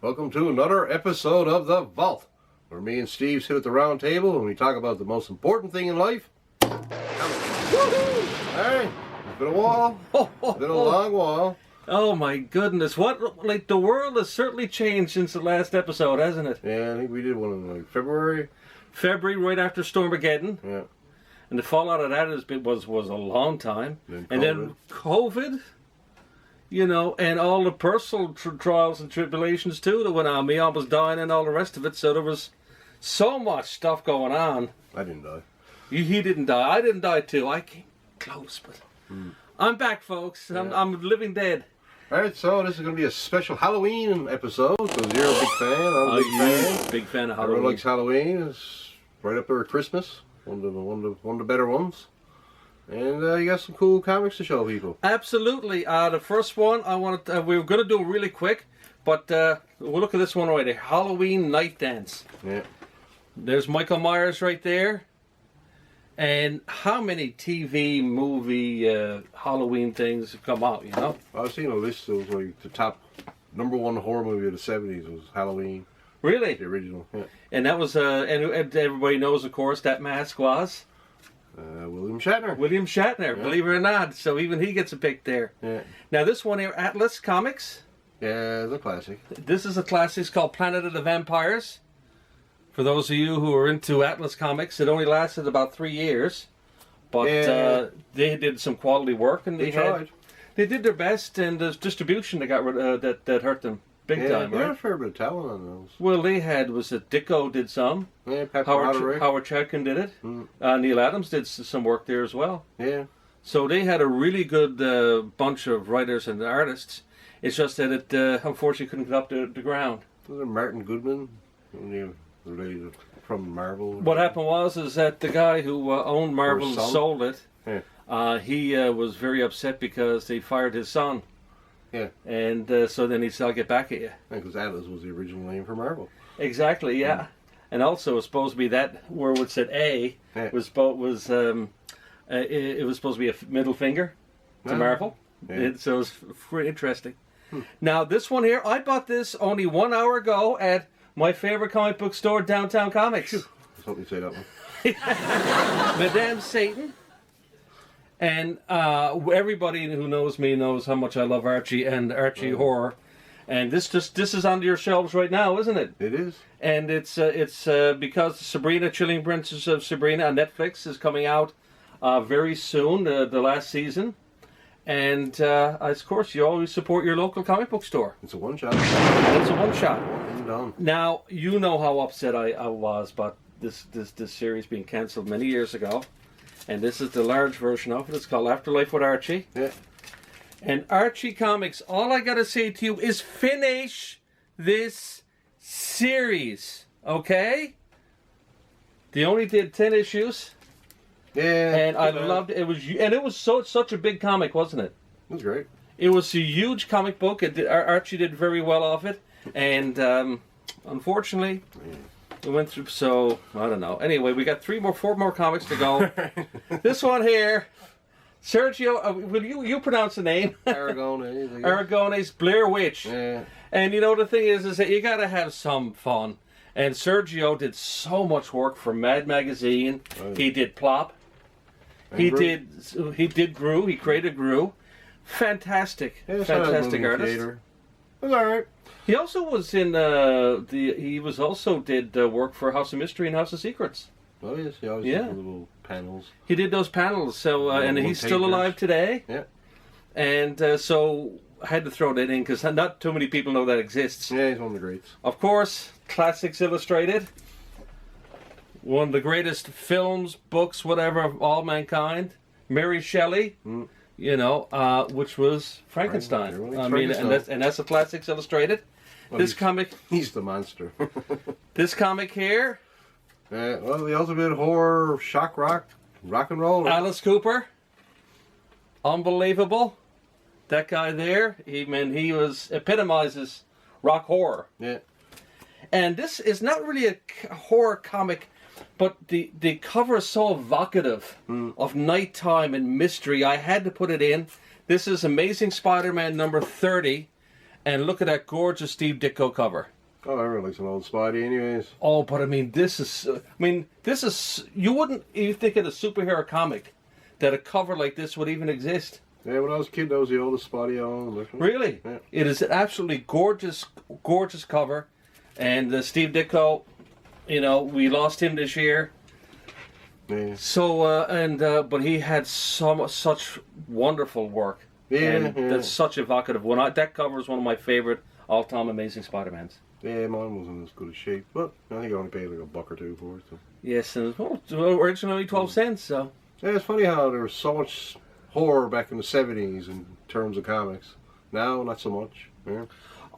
Welcome to another episode of The Vault, where me and Steve sit at the round table and we talk about the most important thing in life. Hey, it's been a while. It's been a long while. Oh my goodness, like the world has certainly changed since the last episode, hasn't it? Yeah, I think we did one in like February. February, right after Stormageddon. Yeah. And the fallout of that was a long time. And then COVID, you know, and all the personal trials and tribulations too that went on. Me almost dying and all the rest of it. So there was so much stuff going on. I didn't die. He didn't die. I didn't die too. I came close, but I'm back, folks. I'm living dead. Alright, so this is going to be a special Halloween episode, because you're a big fan, I'm a big fan. Big fan of Halloween. Everyone likes Halloween. It's right up there with Christmas. One of the better ones. And you got some cool comics to show people. Absolutely. The first one we were going to do really quick, but we'll look at this one right here. Halloween Night Dance. Yeah. There's Michael Myers right there. And how many TV, movie, Halloween things have come out, you know? I've seen a list of like the top #1 horror movie of the 70s was Halloween. Really? The original, yeah. And that was, and everybody knows, of course, that mask was? William Shatner. William Shatner, Yeah. believe it or not. So even he gets a pick there. Yeah. Now this one here, Atlas Comics. Yeah, the classic. This is a classic. It's called Planet of the Vampires. For those of you who are into Atlas Comics, it only lasted about 3 years. But Yeah. they did some quality work, and They tried. they did their best, and there's distribution that got that hurt them big time, They had a right? fair bit of talent on those. Well, they had, was it Ditko did some, Yeah, Pepper Howard Chaykin did it, Neil Adams did some work there as well. Yeah. So they had a really good bunch of writers and artists. It's just that it unfortunately couldn't get up to the ground. Was it Martin Goodman? Related from Marvel? What happened is that the guy who owned Marvel and son? sold it, Yeah. he was very upset because they fired his son. Yeah. And so then he said, I'll get back at you. Because Atlas was the original name for Marvel. Exactly, yeah. And also it was supposed to be that where it said A Yeah. it was supposed to be a middle finger to Ah. Marvel. Yeah. So it was pretty interesting. Now this one here, I bought this only 1 hour ago at my favorite comic book store, Downtown Comics. I was hoping you'd say that one. Madame Satan. And everybody who knows me knows how much I love Archie and Archie horror. And this is on your shelves right now, isn't it? It is. And it's because Sabrina, Chilling Princess of Sabrina on Netflix is coming out very soon, the last season. And of course, you always support your local comic book store. It's a one-shot. It's a one-shot. And done. Now, you know how upset I was about this series being cancelled many years ago. And this is the large version of it. It's called Afterlife with Archie. Yeah. And Archie Comics, all I gotta say to you is finish this series, okay? They only did 10 issues, Yeah. and I loved it. It was such a big comic, wasn't it? It was great. It was a huge comic book. Archie did very well off it, and unfortunately, we went through. So I don't know. Anyway, we got 4 more comics to go. This one here, Sergio. Will you pronounce the name? Aragones. Aragones Blair Witch. Yeah. And you know the thing is that you gotta have some fun. And Sergio did so much work for Mad Magazine. Oh, yeah. He did Plop. And He Gru. did Gru. He created Gru. Fantastic, Yeah, it's not a fantastic movie artist. theater. It was alright. He also was in did work for House of Mystery and House of Secrets. Oh yes, he always Yeah. did the little panels. He did those panels. So and he's still one-pagers. alive today. Yeah. And so I had to throw that in because not too many people know that exists. Yeah, he's one of the greats. Of course, Classics Illustrated. One of the greatest films, books, whatever, of all mankind. Mary Shelley, you know, which was Frankenstein. Frankenstein. And that's a Classics Illustrated. Well, This comic, He's the monster. this comic here, Well, the ultimate horror, shock rock and roll. Alice Cooper, unbelievable. That guy there, he epitomizes rock horror. Yeah. And this is not really a horror comic, but the cover is so evocative of nighttime and mystery. I had to put it in. This is Amazing Spider-Man number 30. And look at that gorgeous Steve Ditko cover. Oh, everyone likes an old Spidey, anyways. Oh, but I mean, this is. You wouldn't even think of a superhero comic that a cover like this would even exist. Yeah, when I was a kid, that was the oldest Spidey I owned. Really? Yeah. It is an absolutely gorgeous, gorgeous cover. And Steve Ditko, we lost him this year. Yeah. So, but he had such wonderful work. Yeah, and yeah. that's such evocative. That cover is one of my favorite all-time Amazing Spider-Mans. Yeah, mine wasn't as good a shape, but I think I only paid like $1 or $2 for it. So. Yes, and originally 12 cents, so. Yeah, it's funny how there was so much horror back in the 70s in terms of comics. Now, not so much. Yeah.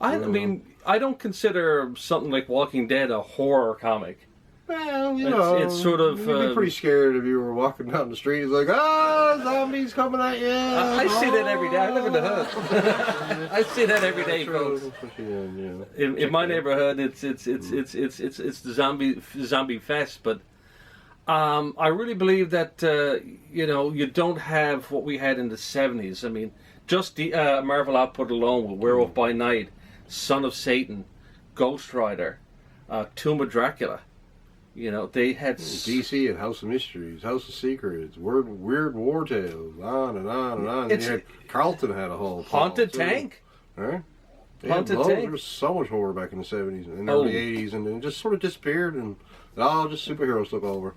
I mean, I don't consider something like Walking Dead a horror comic. Well, it's sort of, you'd be pretty scared if you were walking down the street. It's like, zombies coming at you. I see that every day. I live in the hood. I see that every day, folks. In my neighborhood, it's the zombie fest. But I really believe that you don't have what we had in the 70s. I mean, just the Marvel output alone with Werewolf by Night, Son of Satan, Ghost Rider, Tomb of Dracula. They had DC had House of Mysteries, House of Secrets, Weird War Tales, on and on and on. Carlton had a whole Haunted Tank. Right? Haunted Tank. There was so much horror back in the 70s and early 80s, and then it just sort of disappeared, and just superheroes took over.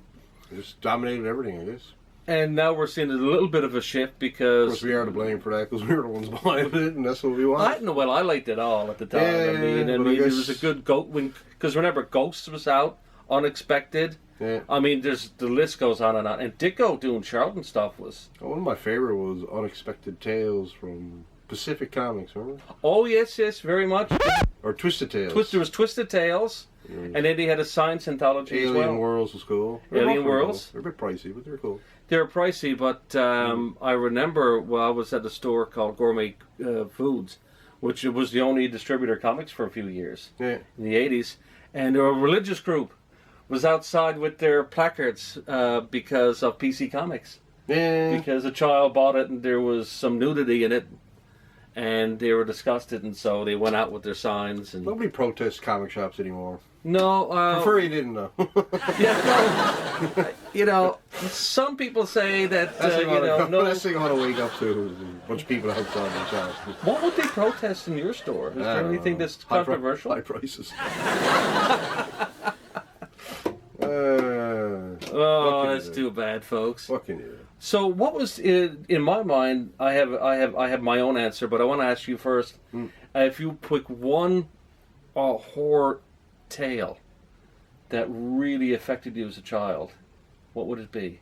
It just dominated everything, I guess. And now we're seeing a little bit of a shift because... Of course, we are to blame for that because we were the ones behind it, and that's what we want. I liked it all at the time. Yeah, I mean, it was a good because remember, Ghosts was out, Unexpected. Yeah. I mean, the list goes on, and Ditko doing Charlton stuff was... One of my favorite was Unexpected Tales from Pacific Comics, remember? Oh, yes, very much. Or Twisted Tales. There was Twisted Tales, and then they had a science anthology as well. Alien Worlds was cool. Alien Worlds. They're a bit pricey, but they're cool. They're pricey, but I remember I was at a store called Gourmet Foods, which was the only distributor of comics for a few years in the 80s, and a religious group was outside with their placards because of PC Comics. Yeah. Because a child bought it and there was some nudity in it, and they were disgusted, and so they went out with their signs. And nobody protests comic shops anymore. No, prefer you didn't know. Yeah, some people say that that's thing I want to wake up to is a bunch of people outside the shop. What would they protest in your store? Is there anything that's controversial? High prices. That's too bad, folks. What can you do? So, what was in my mind? I have my own answer, but I want to ask you first. If you pick one horror tale that really affected you as a child, what would it be?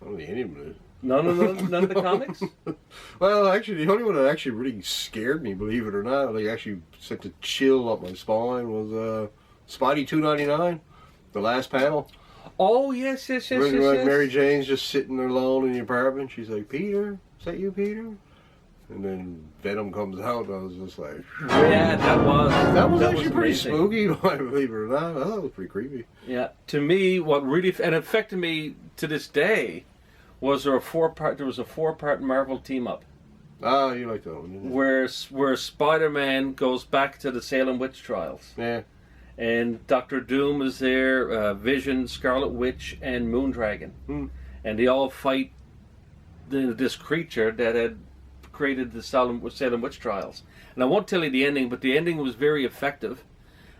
Oh, the Indian Blues. None of the comics? Well, actually, the only one that actually really scared me, believe it or not, like actually sent a chill up my spine, was Spidey 299, the last panel. Oh, yes. Mary Jane's just sitting there alone in the apartment. She's like, "Peter, is that you, Peter?" And then Venom comes out, and I was just like... Yeah, that was actually pretty amazing. Spooky, believe it or not. I thought it was pretty creepy. Yeah, to me, what really and affected me to this day was there was a four-part Marvel team-up. Ah, you like that one, didn't you? Where Spider-Man goes back to the Salem witch trials. Yeah. And Doctor Doom is there, Vision, Scarlet Witch, and Moondragon. And they all fight this creature that had created the Salem witch trials. And I won't tell you the ending, but the ending was very effective.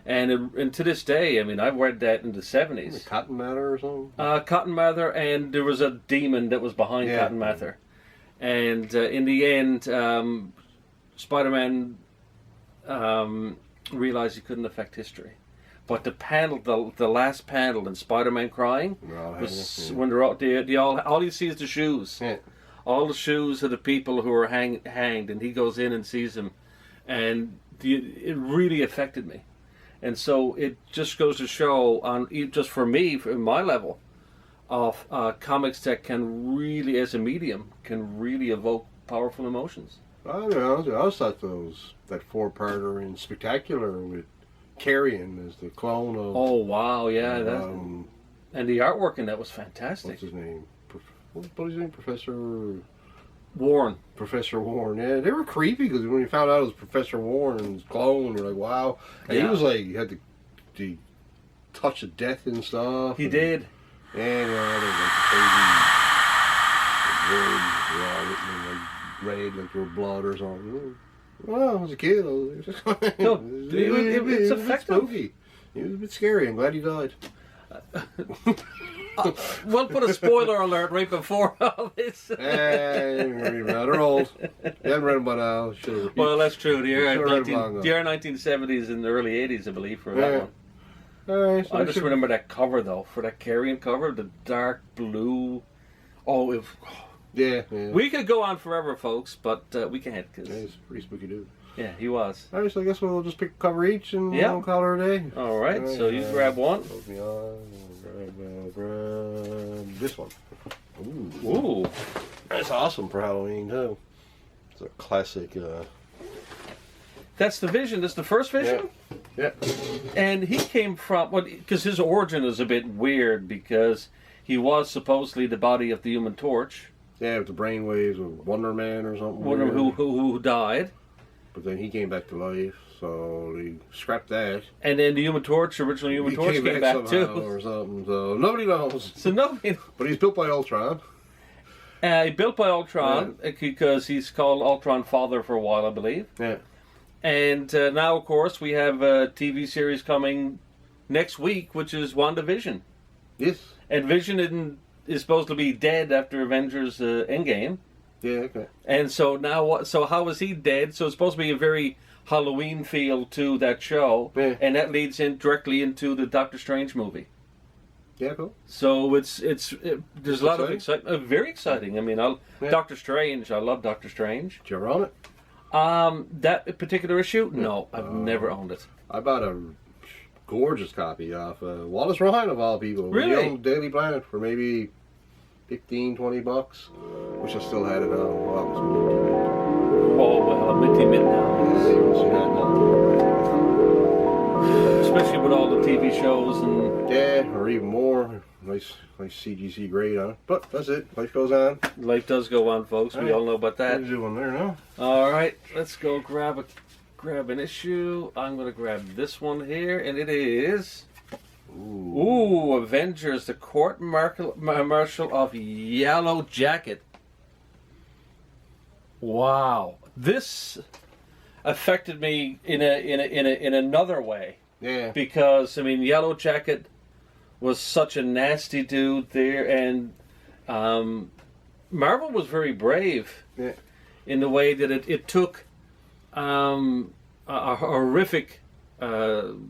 And to this day, I mean, I read that in the 70s. Cotton Mather or something? Cotton Mather, and there was a demon that was behind Cotton Mather. And in the end, Spider-Man realized he couldn't affect history. But the panel, the last panel in Spider-Man crying, was when they're all you see is the shoes. Yeah. All the shoes of the people who are hanged, and he goes in and sees them. And it really affected me. And so it just goes to show, just for me, in my level, of comics that can really, as a medium, can really evoke powerful emotions. I always thought that four-parter in Spectacular with Carrion as the clone of... Oh, wow, yeah. And the artwork in that was fantastic. What's his name? What was his name? Professor... Warren. Professor Warren. Yeah, they were creepy because when you found out it was Professor Warren and his clone, you're like, wow. And he Yeah. was like, he had the touch of death and stuff. He and, did. And they like crazy words, written in like red, like they were blood or something. Well, as a kid, it's it's a bit effective. spooky. It was a bit scary. I'm glad he died. We'll put a spoiler alert right before all this. They're old. You haven't read them by now. Should've. Well, that's true. The year, Should've read them long ago. 1970s and the early 80s, I believe, for that one. All right, so I just remember that cover, though, for that Carrion cover, the dark blue. Oh, Yeah. we could go on forever, folks, but we can't. Cause, Yeah, he's a pretty spooky dude. yeah, he was. All right, so I guess we'll just pick a cover each and Yeah. we'll call her a day. All right, so you grab one. Close me on. Grab this one. Ooh. Ooh. That's awesome for Halloween, too. It's a classic. That's the Vision. That's the first Vision? Yeah. And he came from, because his origin is a bit weird because he was supposedly the body of the Human Torch, Yeah, with the brainwaves of Wonder Man or something. one of weird. who died. But then he came back to life, so they scrapped that. And then the Human Torch, original Human He Torch, came back somehow too. or something, so nobody knows. So nobody. But he's built by Ultron. Built by Ultron because he's called Ultron Father for a while, I believe. Yeah. And now, of course, we have a TV series coming next week, which is WandaVision. Yes. And Vision is supposed to be dead after Avengers Endgame. Yeah, okay. And so now, so how is he dead? So it's supposed to be a very Halloween feel to that show, Yeah. and that leads in directly into the Doctor Strange movie. Yeah, cool. So there's a lot of excitement. Very exciting. I mean, Yeah. Doctor Strange. I love Doctor Strange. Did you ever own it? That particular issue, no, I've never owned it. I bought a gorgeous copy off Wallace Ryan, of all people. Really? The old Daily Planet for maybe $15-20. Wish I still had it on. Oh well, I'm minty mint now. Especially with all the TV shows and Yeah, or even more. Nice CGC grade on it. But that's it. Life goes on. life does go on, folks. We all know about that. There's one there now. All right, let's go grab an issue. I'm gonna grab this one here, and it is Avengers: The Court Martial of Yellow Jacket. Wow, this affected me in another way. Yeah. Because I mean, Yellow Jacket was such a nasty dude there, and Marvel was very brave Yeah. in the way that it took a horrific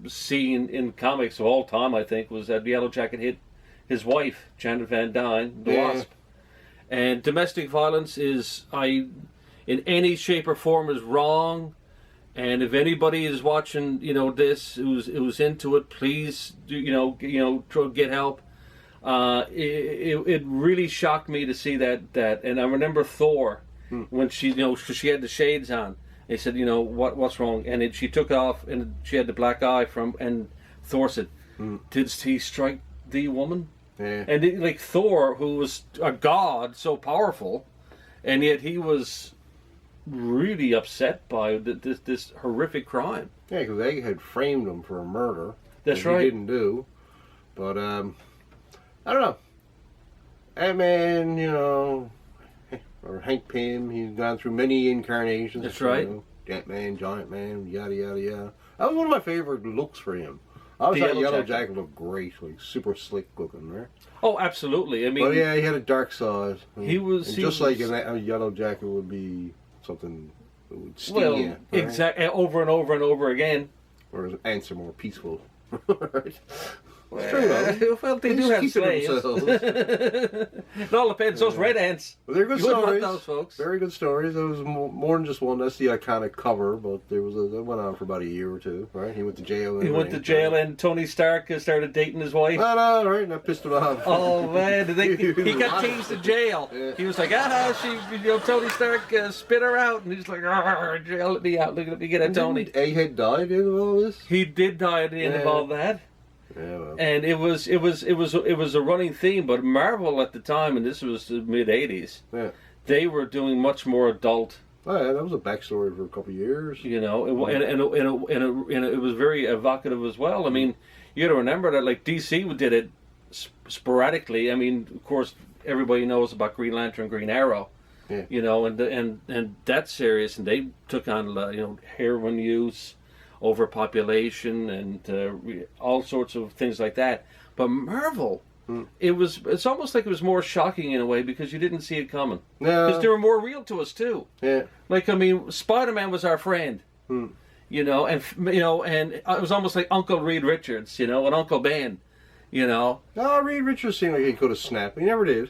scene in comics of all time. I think was that Yellow Jacket hit his wife, Janet Van Dyne, the Yeah. Wasp, and domestic violence is in any shape or form is wrong. And if anybody is watching, this, who's into it, please, get help. It really shocked me to see that. And I remember Thor when she she had the shades on. They said, what's wrong? And she took off, and she had the black eye and Thor said, "Did he strike the woman?" Yeah. And Thor, who was a god, so powerful, and yet he was really upset by this horrific crime. Yeah, because they had framed him for a murder. That's that right. He didn't do. But, I don't know. Ant-Man, or Hank Pym, he's gone through many incarnations. That's right. Ant-Man, Giant Man, yada, yada, yada. That was one of my favorite looks for him. I always The thought Yellow Yellow Jacket. Jacket looked great, like super slick looking, right? Oh, absolutely. I mean, But yeah, he had a dark side. He was- And he just was- like a Yellow Jacket would be something that would sting well, you. Right? exactly, over and over and over again. Whereas ants are more peaceful. Right? It's true, though. Well, they They do just have keep to slaves. themselves. It all depends. Those red ants. Well, they're good You wouldn't want stories. those, folks. Very good stories. There was more than just one. That's the iconic cover, but that went on for about a year or two, right? He went to jail. He went to jail, and Tony Stark started dating his wife. No, right? And that pissed him off. Oh man, he got teased in jail. Yeah. He was like, Tony Stark spit her out, and he's like, jail, let me out. Look at me get at Tony. Didn't Egghead died in all this? He did die at the end of Yeah. all that. Yeah, well. And it was a running theme, but Marvel at the time, and this was the mid '80s, Yeah. they were doing much more adult. Oh, yeah, that was a backstory for a couple of years. You know, it was very evocative as well. I mean, you got to remember that like DC did it sporadically. I mean, of course, everybody knows about Green Lantern, Green Arrow. Yeah. You know, and that series, and they took on heroin use, overpopulation, and all sorts of things like that. But Marvel, it's almost like it was more shocking in a way because you didn't see it coming. Because they were more real to us too. Yeah. Like, I mean, Spider-Man was our friend. You know, and it was almost like Uncle Reed Richards, and Uncle Ben, No, Reed Richards seemed like he could have snapped. He never did.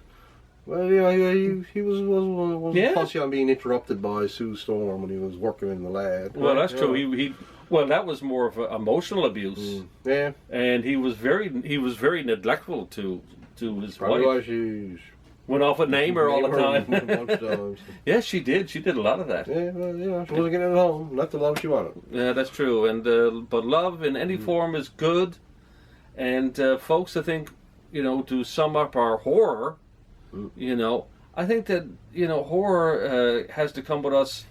Well, he was fussy on being interrupted by Sue Storm when he was working in the lab. Well, that's true. Well, that was more of emotional abuse. Yeah. And he was very neglectful to his Probably wife. why she Went off at Namer all the time. a bunch of times. Yeah, she did. She did a lot of that. Yeah, well, she wasn't getting it home. Not the love she wanted. Yeah, that's true. And but love in any form is good. And folks, I think, to sum up our horror, I think that horror has to come with us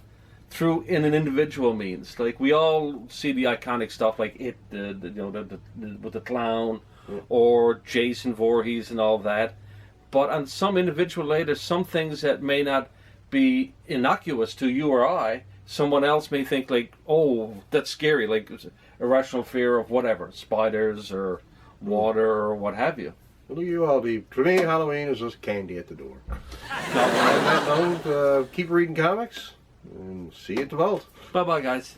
in an individual means. Like we all see the iconic stuff, like it, with the clown, or Jason Voorhees and all that. But on some individual level, there's some things that may not be innocuous to you or I. Someone else may think like, oh, that's scary, like irrational fear of whatever, spiders or water or what have you. Well, you all be. For me, Halloween is just candy at the door. On that note, keep reading comics and see you at the vault. Bye-bye, guys.